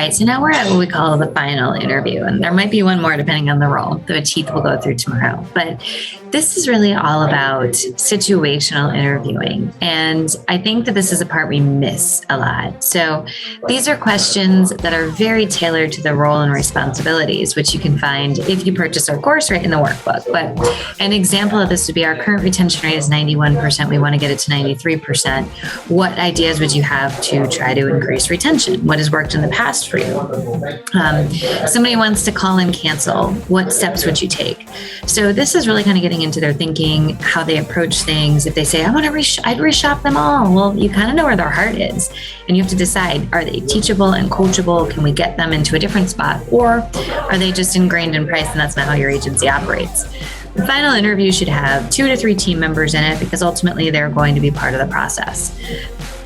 right, so now we're at what we call the final interview, and there might be one more depending on the role that Heath will go through tomorrow. But this is really all about situational interviewing, and I think that this is a part we miss a lot. So these are questions that are very tailored to the role and responsibilities, which you can find if you purchase our course right in the workbook. But an example of this would be our current retention rate is 91%. We want to get it to 93%. What ideas would you have to try to increase retention? What has worked in the past for you? Somebody wants to call and cancel. What steps would you take? So this is really kind of getting into their thinking, how they approach things. If they say, I'd reshop them all. Well, you kind of know where their heart is. And you have to decide, are they teachable and coachable? Can we get them into a different spot? Or are they just ingrained in price and that's not how your agency operates? The final interview should have 2 to 3 team members in it because ultimately they're going to be part of the process.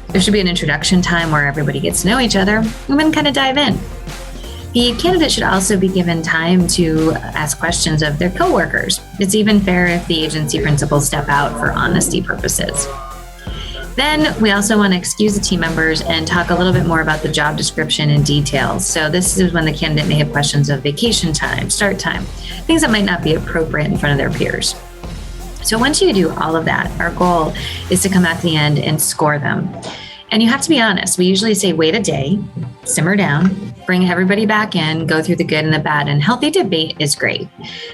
There should be an introduction time where everybody gets to know each other and then kind of dive in. The candidate should also be given time to ask questions of their coworkers. It's even fair if the agency principals step out for honesty purposes. Then we also want to excuse the team members and talk a little bit more about the job description and details. So this is when the candidate may have questions of vacation time, start time, things that might not be appropriate in front of their peers. So once you do all of that, our goal is to come at the end and score them. And you have to be honest. We usually say, wait a day, simmer down, bring everybody back in, go through the good and the bad. And healthy debate is great.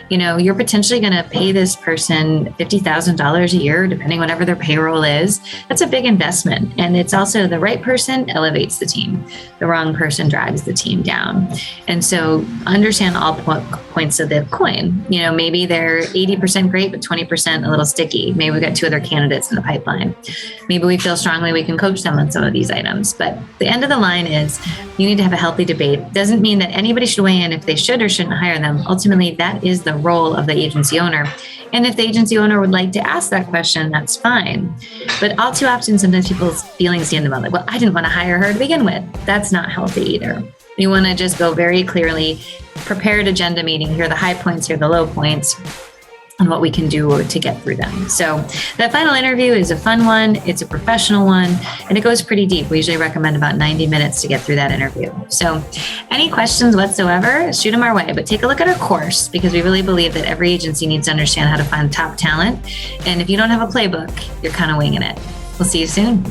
You know, you're potentially going to pay this person $50,000 a year, depending whatever their payroll is. That's a big investment. And it's also the right person elevates the team. The wrong person drags the team down. And so understand all points of the coin. You know, maybe they're 80% great, but 20% a little sticky. Maybe we've got 2 other candidates in the pipeline. Maybe we feel strongly we can coach them on some of these items. But the end of the line is you need to have a healthy debate. Doesn't mean that anybody should weigh in if they should or shouldn't hire them. Ultimately, that is the role of the agency owner. And if the agency owner would like to ask that question, that's fine. But all too often, sometimes people's feelings stand about like, well, I didn't want to hire her to begin with. That's not healthy either. You want to just go very clearly, prepared agenda meeting. Here are the high points, here are the low points, and what we can do to get through them. So that final interview is a fun one. It's a professional one, and it goes pretty deep. We usually recommend about 90 minutes to get through that interview. So any questions whatsoever, shoot them our way, but take a look at our course because we really believe that every agency needs to understand how to find top talent. And if you don't have a playbook, you're kind of winging it. We'll see you soon.